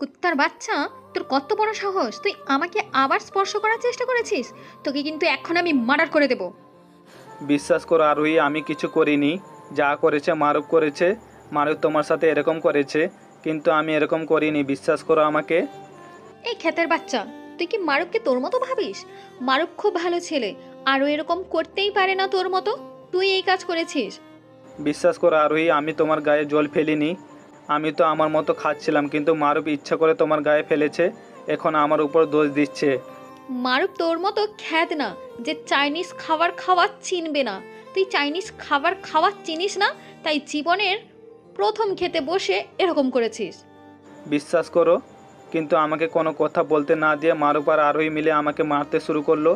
কুত্তার বাচ্চা, তোর কত বড় সাহস! তুই আমাকে আবার স্পর্শ করার চেষ্টা করেছিস। তোকে কিন্তু এখন আমি মার্ডার করে দেব। বিশ্বাস করো আরোহী, আমি কিছু করিনি। যা করেছে মারুফ করেছে। মারুফ তোমার সাথে এরকম করেছে, কিন্তু আমি এরকম করিনি, বিশ্বাস করো আমাকে। এই ক্ষেতের বাচ্চা, তুই কি মারুফকে তোর মতো ভাবিস? মারুফ খুব ভালো ছেলে, আরও এরকম করতেই পারে না তোর মতো। তুই এই কাজ করেছিস। বিশ্বাস করো আরোহী, আমি তোমার গায়ে জল ফেলিনি। আমি তো আমার মতো খাচ্ছিলাম, কিন্তু মারুফ ইচ্ছা করে তোমার গায়ে ফেলেছে। এখন আমার উপর দোষ দিচ্ছে। মারুফ তোর মতো খ্যাত না, যে চাইনিজ খাবার খাওয়া চিনবে না। তুই চাইনিজ খাবার খাওয়া চিনিস না, তাই জীবনের প্রথম খেতে বসে এরকম করেছিস। বিশ্বাস করো, কিন্তু আমাকে কোনো কথা বলতে না দিয়ে মারুফ আর আরোহী মিলে আমাকে মারতে শুরু করলো।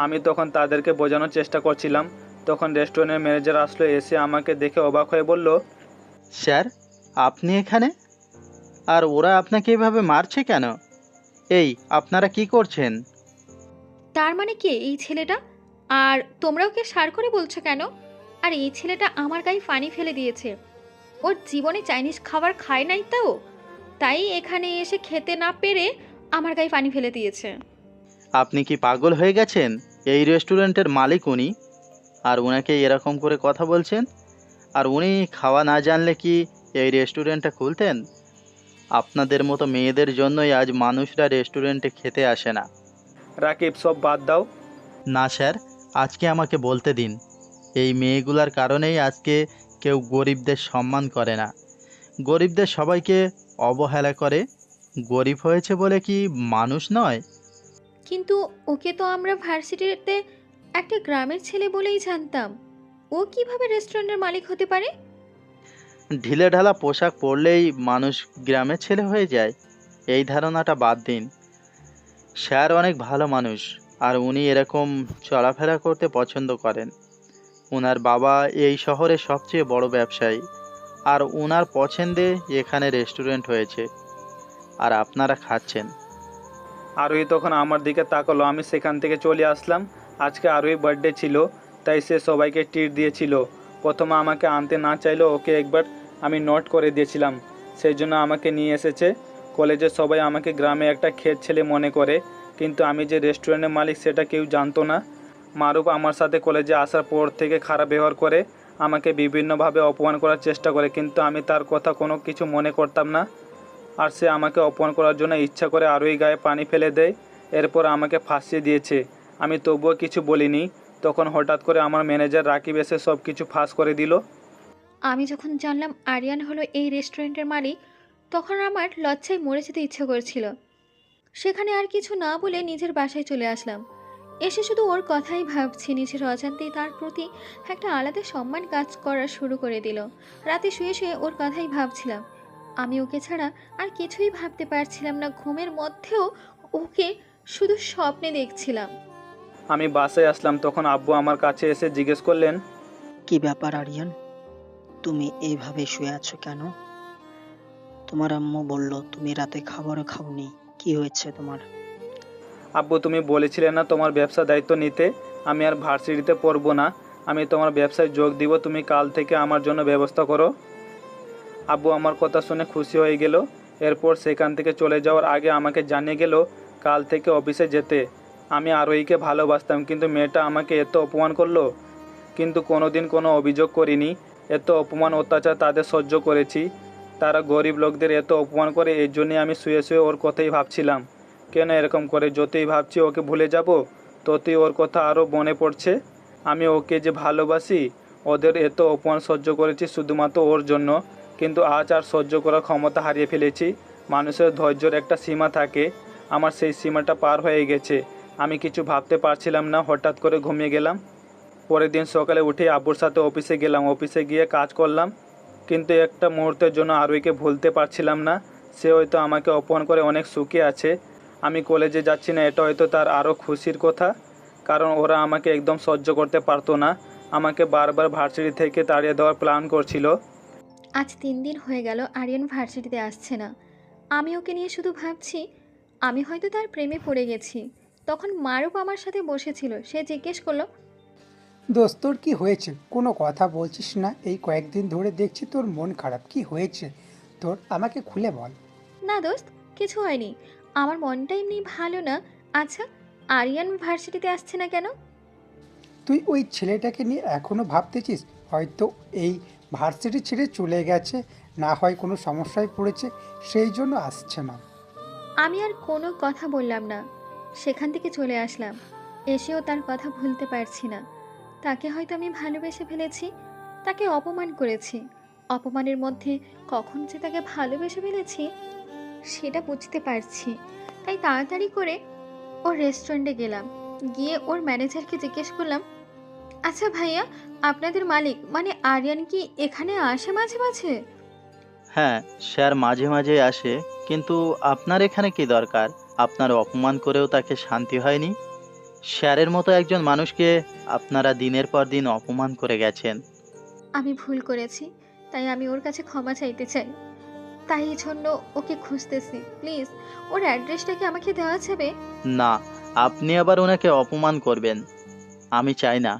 আমি তখন তাদেরকে বোঝানোর চেষ্টা করছিলাম। তখন রেস্টুরেন্টের ম্যানেজার আসলো, এসে আমাকে দেখে অবাক হয়ে বলল, স্যার, আপনি এখানে? আর ওরা আপনাকে এভাবে মারছে কেন? এই, আপনারা কি করছেন? তার মানে কে এই ছেলেটা? আর তোমরা ওকে সার করে বলছো কেন? আর এই ছেলেটা আমার গায়ে পানি ফেলে দিয়েছে। ওর জীবনে চাইনিজ খাবার খায় নাই তো, তাই এখানে এসে খেতে না পেরে আমার গায়ে পানি ফেলে দিয়েছে। আপনি কি পাগল হয়ে গেছেন? এই রেস্টুরেন্টের মালিক উনি, আর ওনাকে এরকম করে কথা বলছেন? আর উনি খাওয়া না জানলে কি এই রেস্টুরেন্টটা খুলতেন? আপনাদের মতো মেয়েদের জন্যই আজ মানুষরা রেস্টুরেন্টে খেতে আসে না। রাকিব, সব বাদ দাও। না স্যার, আজকে আমাকে বলতে দিন। এই মেয়েগুলার কারণেই আজকে কেউ গরিবদের সম্মান করে না, গরিবদের সবাইকে অবহেলা করে। গরিব হয়েছে বলে কি মানুষ নয়? কিন্তু ওকে তো আমরা ভার্সিটিতে একটা গ্রামের ছেলে বলেই জানতাম। ও কিভাবে রেস্টুরেন্টের মালিক হতে পারে? ঢিলেঢালা পোশাক পরলেই মানুষ গ্রামের ছেলে হয়ে যায়, এই ধারণাটা বাদ দিন। স্যার অনেক ভালো মানুষ, আর উনি এরকম চলাফেরা করতে পছন্দ করেন। ওনার বাবা এই শহরের সবচেয়ে বড় ব্যবসায়ী, আর ওনার পছন্দে এখানে রেস্টুরেন্ট হয়েছে, আর আপনারা খাচ্ছেন। আরোহী তখন আমার দিকে তাকালো। আমি সেখান থেকে চলে আসলাম। আজকে আরোহী বার্থডে ছিল, তাই সে সবাইকে ট্রিট দিয়েছিল। প্রথমে আমাকে আনতে না চাইলেও ওকে একবার আমি নোট করে দিয়েছিলাম, সেই জন্য আমাকে নিয়ে এসেছে। কলেজের সবাই আমাকে গ্রামে একটা ক্ষেত ছেলে মনে করে, কিন্তু আমি যে রেস্টুরেন্টের মালিক সেটা কেউ জানতো না। মারুফ আমার সাথে কলেজে আসার পর থেকে খারাপ ব্যবহার করে, আমাকে বিভিন্নভাবে অপমান করার চেষ্টা করে, কিন্তু আমি তার কথা কোনো কিছু মনে করতাম না। আর সে আমাকে অপমান করার জন্য ইচ্ছা করে আরোহী গায়ে পানি ফেলে দেয়। এরপর আমাকে ফাঁসিয়ে দিয়েছে। আমি তবুও কিছু বলিনি। তখন হঠাৎ করে আমার ম্যানেজার রাকিব এসে সব কিছু ফাঁস করে দিল। আমি যখন জানলাম আরিয়ান হলো এই রেস্টুরেন্টের মালিক, তখন আমার লজ্জায় মরে যেতে ইচ্ছে করছিল। সেখানে আর কিছু না বলে নিজের বাসায় চলে আসলাম। এসে শুধু ওর কথাই ভাবছি। নিজের অজান্তেই তার প্রতি একটা আলাদা সম্মান কাজ করা শুরু করে দিল। রাতে শুয়ে শুয়ে ওর কথাই ভাবছিলাম। আমি ওকে ছাড়া আর কিছুই ভাবতে পারছিলাম না। ঘুমের মধ্যেও ওকে শুধু স্বপ্নে দেখছিলাম। আমি বাসায় আসলাম, তখন আব্বু আমার কাছে এসে জিজ্ঞেস করলেন, কি ব্যাপার আরিয়ান, তুমি এইভাবে শুয়ে আছো কেন? তোমার আম্মু বলল তুমি রাতে খাবারও খাওনি, কি হয়েছে তোমার? আব্বু তুমি বলেছিলে না তোমার ব্যবসা দায়িত্ব নিতে? আমি আর ভার্সিটিতে পড়বো না, আমি তোমার ব্যবসায় যোগ দিব, তুমি কাল থেকে আমার জন্য ব্যবস্থা করো। আব্বু আমার কথা শুনে খুশি হয়ে গেল। এরপর সেখান থেকে চলে যাওয়ার আগে আমাকে জানিয়ে গেল কাল থেকে অফিসে যেতে। আমি আরোহীকে ভালোবাসতাম, কিন্তু মেয়েটা আমাকে এত অপমান করলো, কিন্তু কোনোদিন কোনো অভিযোগ করিনি। এত অপমান অত্যাচার তাদের সহ্য করেছি। তারা গরিব লোকদের এত অপমান করে, এই জন্যে আমি শুয়ে শুয়ে ওর কথাই ভাবছিলাম। কেন এরকম করে? যতই ভাবছি ওকে ভুলে যাব, ততই ওর কথা আরও মনে পড়ছে। আমি ওকে যে ভালোবাসি, ওদের এত অপমান সহ্য করেছি শুধুমাত্র ওর জন্য, কিন্তু আজ আর সহ্য করার ক্ষমতা হারিয়ে ফেলেছি। মানুষের ধৈর্যের একটা সীমা থাকে, আমার সেই সীমাটা পার হয়ে গেছে। আমি কিছু ভাবতে পারছিলাম না, হঠাৎ করে ঘুমিয়ে গেলাম। পরের দিন সকালে উঠে আব্বুর সাথে অফিসে গেলাম। অফিসে গিয়ে কাজ করলাম, কিন্তু একটা মুহূর্তের জন্য আরোহীকে ভুলতে পারছিলাম না। সে হয়তো আমাকে অপমান করে অনেক সুখে আছে। আমি কলেজে যাচ্ছি না, এটা হয়তো তার আরও খুশির কথা, কারণ ওরা আমাকে একদম সহ্য করতে পারতো না। আমাকে বারবার ভার্সিটি থেকে তাড়িয়ে দেওয়ার প্ল্যান করছিল। আজ 3 দিন হয়ে গেল আরিয়ান ভার্সিটিতে আসছে না। আমি ওকে নিয়ে শুধু ভাবছি, আমি হয়তো তার প্রেমে পড়ে গেছি। তখন মারুফ আমার সাথে বসেছিল। সে জিজ্ঞেস করলো, দোস্ত, তোর কি হয়েছে? কোনো কথা বলছিস না, এই কয়েকদিন ধরে দেখছি তোর মন খারাপ। কি হয়েছে তোর? আমাকে খুলে বল। না দোস্ত, কিছু হয়নি, আমার মনটা এমনি ভালো না। আচ্ছা, আরিয়ান ভার্সিটিতে আসছে না কেন? তুই ওই ছেলেটাকে নিয়ে এখনো ভাবতেছিস? হয়তো এই ভার্সিটি ছেড়ে চলে গেছে, না হয় কোনো সমস্যায় পড়েছে, সেই জন্য আসছে না। আমি আর কোনো কথা বললাম না, সেখান থেকে চলে আসলাম। এসেও তার কথা ভুলতে পারছি না। তাকে হয়তো আমি ভালোবেসে ফেলেছি, তাকে অপমান করেছি। অপমানের মধ্যে কখন যে তাকে ভালোবেসে ফেলেছি সেটা বুঝতে পারছি। তাই তাড়াতাড়ি করে ওর রেস্টুরেন্টে গেলাম। গিয়ে ওর ম্যানেজারকে জিজ্ঞেস করলাম, আচ্ছা ভাইয়া, আপনাদের মালিক মানে আরিয়ান কি এখানে আসে মাঝে মাঝে? হ্যাঁ, স্যার মাঝে মাঝে আসে, কিন্তু আপনার এখানে কি দরকার? আপনার অপমান করেও তাকে শান্তি হয়নি? স্যারের মতো একজন মানুষকে আপনারা দিনের পর দিন অপমান করে গেছেন। আমি ভুল করেছি, তাই আমি ওর কাছে ক্ষমা চাইতে চাই। তাই এই জন্য ওকে খুঁজতেছি। প্লিজ, ওর অ্যাড্রেসটা কি আমাকে দেওয়া যাবে? না, আপনি আবার ওনাকে অপমান করবেন। আমি চাই না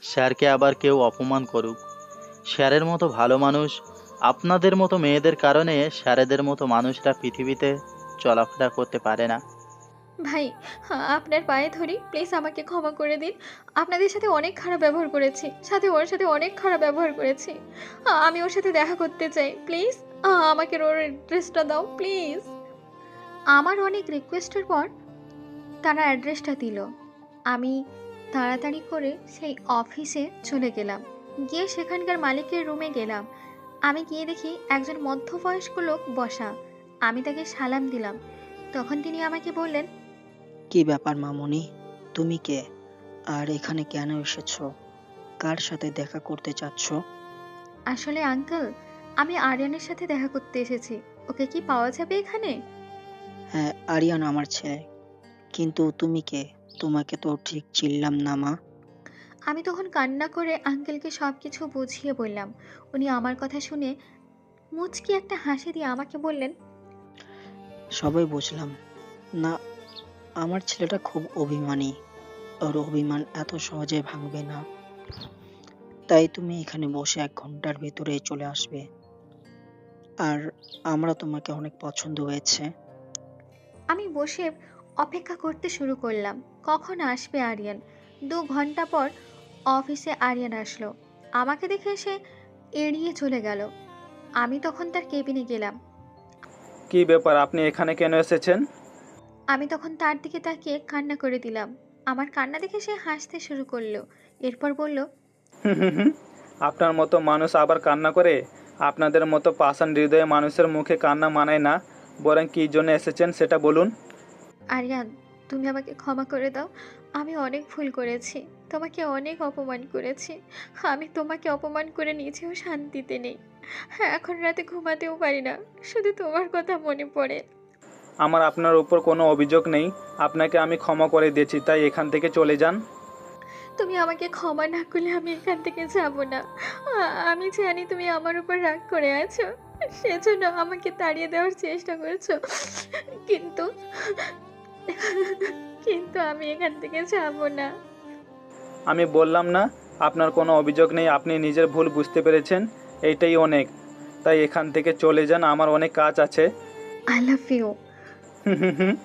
স্যারকে আবার কেউ অপমান করুক। স্যারের মতো ভালো মানুষ, আপনাদের মতো মেয়েদের কারণে স্যারেদের মতো মানুষরা পৃথিবীতে চলাফেরা করতে পারে না। ভাই, আপনার পায়ে ধরি, প্লিজ আমাকে ক্ষমা করে দিন। আপনাদের সাথে অনেক খারাপ ব্যবহার করেছি, সাথে ওর সাথে অনেক খারাপ ব্যবহার করেছি। আমি ওর সাথে দেখা করতে চাই, প্লিজ। আমাকে ওর অ্যাড্রেসটা দাও প্লিজ। আমার অনেক রিকোয়েস্টের পর তারা অ্যাড্রেসটা দিল। আমি তাড়াতাড়ি করে সেই অফিসে চলে গেলাম। গিয়ে সেখানকার মালিকের রুমে গেলাম। আমি গিয়ে দেখি একজন মধ্যবয়স্ক লোক বসা। আমি তাকে সালাম দিলাম। তখন তিনি আমাকে বললেন, কি ব্যাপার মামুনি? তুমি কে? আর এখানে কেন এসেছো? কার সাথে দেখা করতে চাচ্ছ? আসলে আঙ্কেল, আমি আরিয়ানের সাথে দেখা করতে এসেছি। ওকে কি পাওয়া যাবে এখানে? হ্যাঁ, আরিয়ান আমার ছেলে। কিন্তু তুমি কে? তোমাকে তো ঠিক চিনলাম না মা। আমি তখন কান্না করে আঙ্কেলকে সব কিছু বুঝিয়ে বললাম। উনি আমার কথা শুনে মুচকি একটা হাসি দিয়ে আমাকে বললেন, সবাই বুঝলাম। না, আমার ছেলেটা খুব অভিমানী। ওর অভিমান এত সহজে ভাঙবে না। তাই তুমি এখানে বসে 1 ঘন্টার ভেতরে চলে আসবে। আর আমরা তোমাকে অনেক পছন্দ হয়েছে। আমি বসে অপেক্ষা করতে শুরু করলাম কখন আসবে আরিয়ান। 2 ঘন্টা পর অফিসে আরিয়ান আসলো। আমাকে দেখে সে এড়িয়ে চলে গেল। আমি তখন তার কেবিনে গেলাম। কি ব্যাপার, আপনি এখানে কেন এসেছেন? আমি তখন তার দিকে তাকিয়ে কান্না করে দিলাম। আমার কান্না দেখে সে হাসতে শুরু করলো। এরপর বলল, হুম হুম হুম। আপনার মতো মানুষ আবার কান্না করে? আপনাদের মতো পাষাণ হৃদয়ে মানুষের মুখে কান্না মানায় না। বরং কী জন্য এসেছেন সেটা বলুন। আরিয়ান, তুমি আমাকে ক্ষমা করে দাও। আমি অনেক ভুল করেছি, তোমাকে অনেক অপমান করেছি। আমি তোমাকে অপমান করে নিজেও শান্তিতে নেই। এখন রাতে ঘুমাতেও পারি না, শুধু তোমার কথা মনে পড়ে। আমার আপনার উপর কোনো অভিযোগ নেই। আপনাকে আমি ক্ষমা করে দিয়েছি, তাই এখান থেকে চলে যান। তুমি আমাকে ক্ষমা না করলে আমি এখান থেকে যাব না। আমি জানি তুমি আমার উপর রাগ করে আছো, সেজন্য আমাকে তাড়িয়ে দেওয়ার চেষ্টা করছো। কিন্তু কিন্তু আমি এখান থেকে যাব না। আমি বললাম না আপনার কোনো অভিযোগ নেই, আপনি নিজের ভুল বুঝতে পেরেছেন, এইটাই অনেক। তাই এখান থেকে চলে যান, আমার অনেক কাজ আছে। I love you. হুম হুম হুম।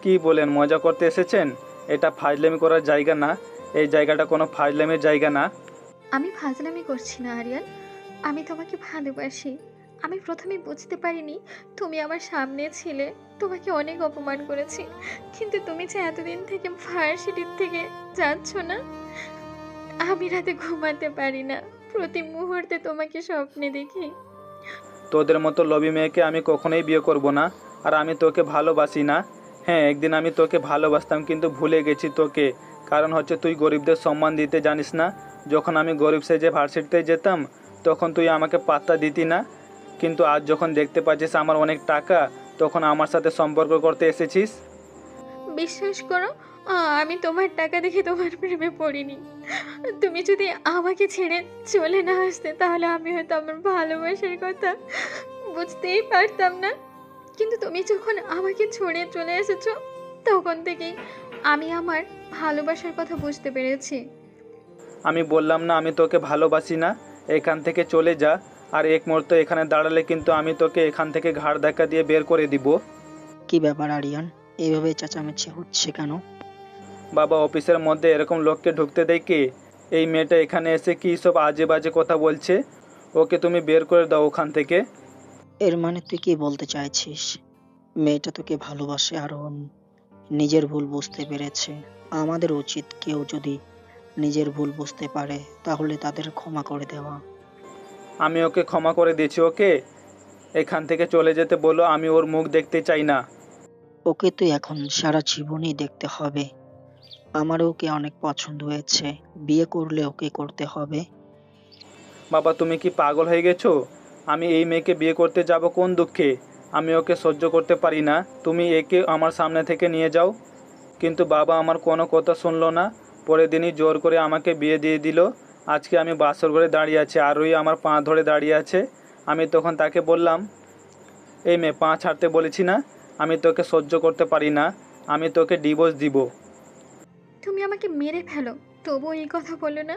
কী বলেন, মজা করতে এসেছেন? এটা ফাজলামি করার জায়গা না। এই জায়গাটা কোনো ফাজলামির জায়গা না। আমি ফাজলামি করছি না আরিয়ান, আমি তোমাকে ভালোবাসি। আমি প্রথমে বুঝতে পারিনি তুমি আমার সামনে ছিলে। তোমাকে অনেক অপমান করেছি, কিন্তু তুমি যে এতদিন থেকে ভার্সিটির থেকে যাচ্ছ না, আমি রাতে ঘুমাতে পারি না। প্রতি মুহূর্তে তোমাকে স্বপ্নে দেখি। তোদের মতো লবি মেয়েকে আমি কখনোই বিয়ে করব না। আর আমি তোকে ভালোবাসি না। হ্যাঁ, একদিন আমি তোকে ভালোবাসতাম, কিন্তু ভুলে গেছি তোকে। কারণ হচ্ছে তুই গরিবদের সম্মান দিতে জানিস না। যখন আমি গরিব সেজে ভার্সিটিতে যেতাম, তখন তুই আমাকে পাত্তা দিতি না। কিন্তু আজ যখন দেখতে পাচ্ছিস আমার অনেক টাকা, তখন আমার সাথে সম্পর্ক করতে এসেছিস। বিশ্বাস করো, আমি তোমার টাকা দেখে তোমার প্রেমে পড়িনি। তুমি যদি আমাকে ছেড়ে চলে না আসতে, তাহলে আমি হয়তো আমার ভালোবাসার কথা বুঝতেই পারতাম না। কিন্তু তুমি যখন আমাকে ছড়িয়ে চলে এসেছো, তখন থেকেই আমি আমার ভালোবাসার কথা বুঝতে পেরেছি। আমি বললাম না আমি তোকে ভালোবাসি না? এখান থেকে চলে যা। আর এক মুহূর্ত এখানে দাঁড়ালে কিন্তু আমি তোকে এখান থেকে ঘাড় ধাক্কা দিয়ে বের করে দিব। কি ব্যাপার আরিয়ান, এইভাবে চেঁচামেচি হচ্ছে কেন? বাবা, অফিসের মধ্যে এরকম লোককে ঢুকতে দেয় কে? এই মেয়েটা এখানে এসে কী সব আজে বাজে কথা বলছে। ওকে তুমি বের করে দাও ওখান থেকে। এর মানে তুই কি বলতে চাইছিস? মেয়েটা তোকে ভালোবাসে আর ও নিজের ভুল বুঝতে পেরেছে। আমাদের উচিত কেউ যদি নিজের ভুল বুঝতে পারে তাহলে তাদের ক্ষমা করে দেওয়া। আমি ওকে ক্ষমা করে দিয়েছি। ওকে এখান থেকে চলে যেতে বলো, আমি ওর মুখ দেখতে চাই না। ওকে তুই এখন সারা জীবনই দেখতে হবে। আমার ওকে অনেক পছন্দ হয়েছে, বিয়ে করলে ওকে করতে হবে। বাবা, তুমি কি পাগল হয়ে গেছো? আমি এই মেয়েকে বিয়ে করতে যাব কোন দুঃখে? আমি ওকে সহ্য করতে পারি না। তুমি একে আমার সামনে থেকে নিয়ে যাও। কিন্তু বাবা আমার কোনো কথা শুনলো না। পরের দিনই জোর করে আমাকে বিয়ে দিয়ে দিল। আজকে আমি বাসর ঘরে দাঁড়িয়ে আছি আর ওই আমার পা ধরে দাঁড়িয়ে আছে। আমি তখন তাকে বললাম, এই মেয়ে, পা ছাড়তে বলেছি না? আমি তোকে সহ্য করতে পারি না। আমি তোকে ডিভোর্স দিব। তুমি আমাকে মেরে ফেলো, তবুও এই কথা বলো না।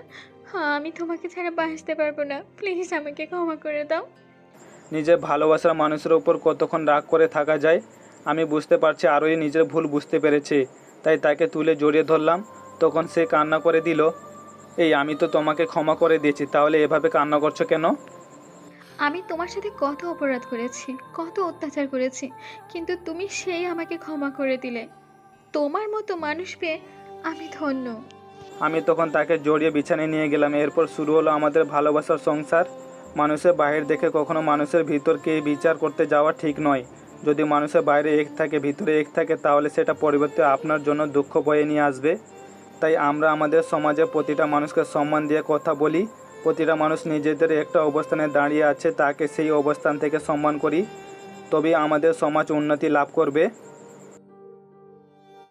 হ্যাঁ, আমি তোমাকে ছাড়া বাঁচতে পারবো না। প্লিজ আমাকে ক্ষমা করে দাও। নিজের ভালোবাসার মানুষের উপর কতক্ষণ রাগ করে থাকা যায়। আমি বুঝতে পারছি আরোই নিজের ভুল বুঝতে পেরেছে, তাই তাকে তুলে জড়িয়ে ধরলাম। তখন সে কান্না করে দিল। এই, আমি তো তোমাকে ক্ষমা করে দিয়েছি, তাহলে এভাবে কান্না করছো কেন? আমি তোমার সাথে কত অপরাধ করেছি, কত অত্যাচার করেছি, কিন্তু তুমি সেই আমাকে ক্ষমা করে দিলে। তোমার মতো মানুষ পেয়ে আমি ধন্য। আমি তখন তাকে জড়িয়ে বিছানায় নিয়ে গেলাম। এরপর শুরু হলো আমাদের ভালোবাসার সংসার। মানুষের বাইরে দেখে কখনো মানুষের ভিতরকে বিচার করতে যাওয়া ঠিক নয়। যদি মানুষের বাইরে এক থাকে, ভিতরে এক থাকে, তাহলে সেটা পরিবর্তে আপনার জন্য দুঃখ বয়ে নিয়ে আসবে। তাই আমরা আমাদের সমাজে প্রতিটা মানুষকে সম্মান দিয়ে কথা বলি। প্রতিটা মানুষ নিজেদের একটা অবস্থানে দাঁড়িয়ে আছে, তাকে সেই অবস্থান থেকে সম্মান করি, তবেই আমাদের সমাজ উন্নতি লাভ করবে।